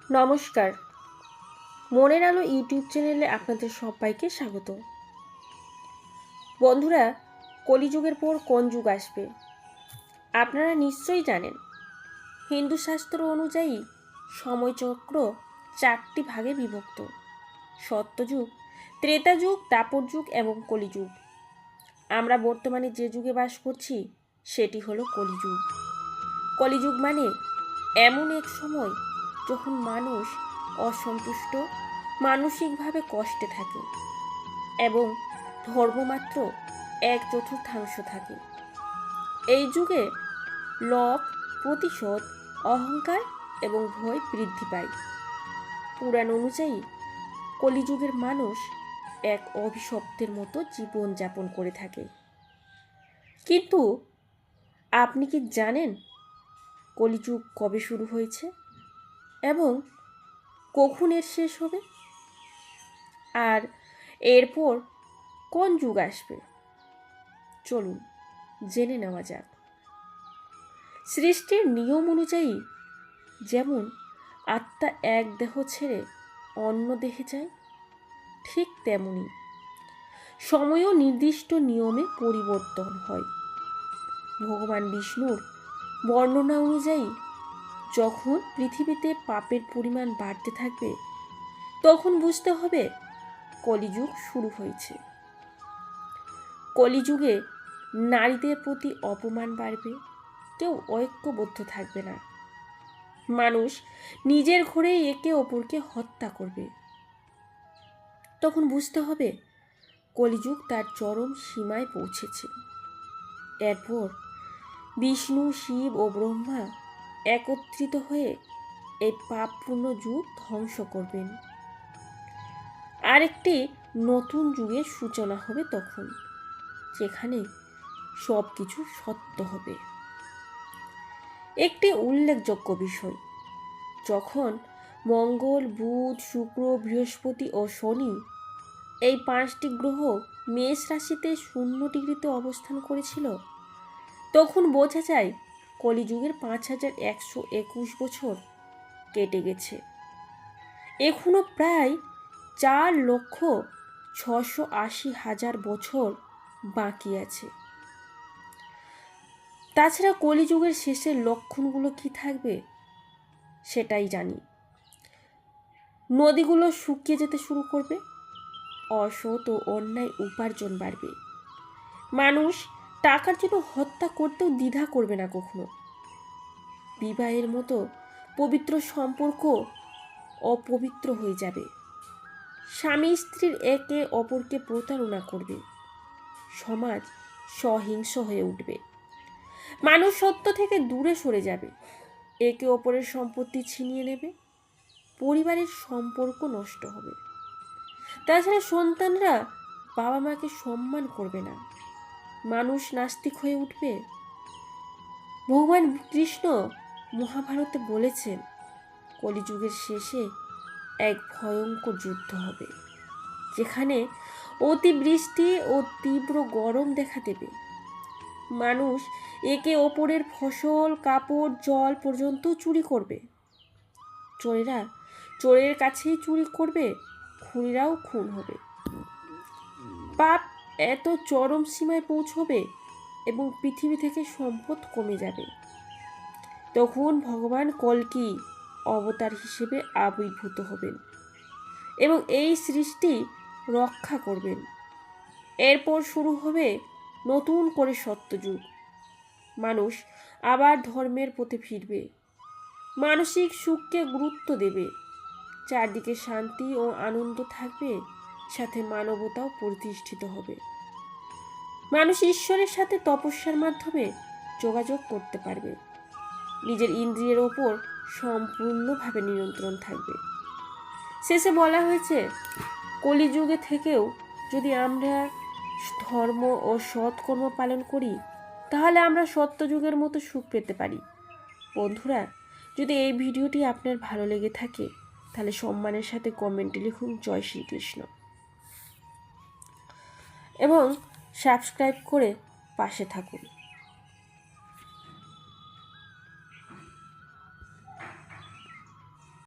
নমস্কার, মনের আলো ইউটিউব চ্যানেলে আপনাদের সবাইকে স্বাগত। বন্ধুরা, কলিযুগের পর কোন যুগ আসবে আপনারা নিশ্চয়ই জানেন। হিন্দু শাস্ত্র অনুযায়ী সময়চক্র 4টি ভাগে বিভক্ত: সত্যযুগ, ত্রেতা যুগ, দাপর যুগ এবং কলিযুগ। আমরা বর্তমানে যে যুগে বাস করছি সেটি হলো কলিযুগ। কলিযুগ মানে এমন এক সময় যখন মানুষ অসন্তুষ্ট, মানসিকভাবে কষ্টে থাকে এবং ধর্মমাত্র 1/4 থাকে। এই যুগে লোভ, প্রতিশোধ, অহংকার এবং ভয় বৃদ্ধি পায়। পুরাণ অনুযায়ী কলিযুগের মানুষ এক অভিশপ্তের মতো জীবন যাপন করে থাকে। কিন্তু আপনি কি জানেন কলিযুগ কবে শুরু হয়েছে এবং কখন এর শেষ হবে? আর এরপর কোন যুগ আসবে? চলুন জেনে নেওয়া যাক। সৃষ্টির নিয়ম অনুযায়ী যেমন আত্মা এক দেহ ছেড়ে অন্য দেহে যায়, ঠিক তেমনি সময়ও নির্দিষ্ট নিয়মে পরিবর্তন হয়। ভগবান বিষ্ণুর বর্ণনা অনুযায়ী যখন পৃথিবীতে পাপের পরিমাণ বাড়তে থাকবে তখন বুঝতে হবে কলিযুগ শুরু হয়েছে। কলিযুগে নারীদের প্রতি অপমান বাড়বে, কেউ ঐক্যবদ্ধ থাকবে না, মানুষ নিজের ঘরেই একে অপরকে হত্যা করবে। তখন বুঝতে হবে কলিযুগ তার চরম সীমায় পৌঁছেছে। এরপর বিষ্ণু, শিব ও ব্রহ্মা একত্রিত হয়ে এই পাপপূর্ণ যুগ ধ্বংস করবেন। আরেকটি নতুন যুগের সূচনা হবে তখন, যেখানে সব কিছু সত্য হবে। একটি উল্লেখযোগ্য বিষয়, যখন মঙ্গল, বুধ, শুক্র, বৃহস্পতি ও শনি এই 5টি গ্রহ মেষ রাশিতে 0 ডিগ্রিতে অবস্থান করেছিল, তখন বোঝা যায় কলিযুগের 5121 বছর কেটে গেছে। এখনো প্রায় 4,680,000 বছর বাকি আছে। তাছাড়া কলিযুগের শেষের লক্ষণগুলো কি থাকবে সেটাই জানি। নদীগুলো শুকিয়ে যেতে শুরু করবে, অসৎ ও অন্যায় উপার্জন বাড়বে, মানুষ টাকার জন্য হত্যা করতেও দ্বিধা করবে না কখনো। বিবাহের মতো পবিত্র সম্পর্ক অপবিত্র হয়ে যাবে, স্বামী স্ত্রীর একে অপরকে প্রতারণা করবে, সমাজ সহিংস হয়ে উঠবে, মানুষ সত্য থেকে দূরে সরে যাবে, একে অপরের সম্পত্তি ছিনিয়ে নেবে, পরিবারের সম্পর্ক নষ্ট হবে। তাছাড়া সন্তানরা বাবা মাকে সম্মান করবে না, মানুষ নাস্তিক হয়ে উঠবে। ভগবান কৃষ্ণ মহাভারতে বলেছেন কলিযুগের শেষে এক ভয়ঙ্কর যুদ্ধ হবে, যেখানে অতিবৃষ্টি ও তীব্র গরম দেখা দেবে। মানুষ একে অপরের ফসল, কাপড়, জল পর্যন্ত চুরি করবে। চোরেরা চোরের কাছেই চুরি করবে, খুনিরাও খুন হবে। পাপ এত চরম সীমায় পৌঁছবে এবং পৃথিবী থেকে সম্পদ কমে যাবে। তখন ভগবান কল্কি অবতার হিসেবে আবির্ভূত হবেন এবং এই সৃষ্টি রক্ষা করবেন। এরপর শুরু হবে নতুন করে সত্যযুগ। মানুষ আবার ধর্মের পথে ফিরবে, মানসিক সুখকে গুরুত্ব দেবে, চারদিকে শান্তি ও আনন্দ থাকবে, সাথে মানবতাও প্রতিষ্ঠিত হবে। মানুষ ঈশ্বরের সাথে তপস্যার মাধ্যমে যোগাযোগ করতে পারবে, নিজের ইন্দ্রিয়ের ওপর সম্পূর্ণভাবে নিয়ন্ত্রণ থাকবে। শেষে বলা হয়েছে কলিযুগে থেকেও যদি আমরা ধর্ম ও সৎকর্ম পালন করি তাহলে আমরা সত্যযুগের মতো সুখ পেতে পারি। বন্ধুরা, যদি এই ভিডিওটি আপনার ভালো লেগে থাকে তাহলে সম্মানের সাথে কমেন্টে লিখুন জয় শ্রীকৃষ্ণ এবং সাবস্ক্রাইব করে পাশে থাকুন।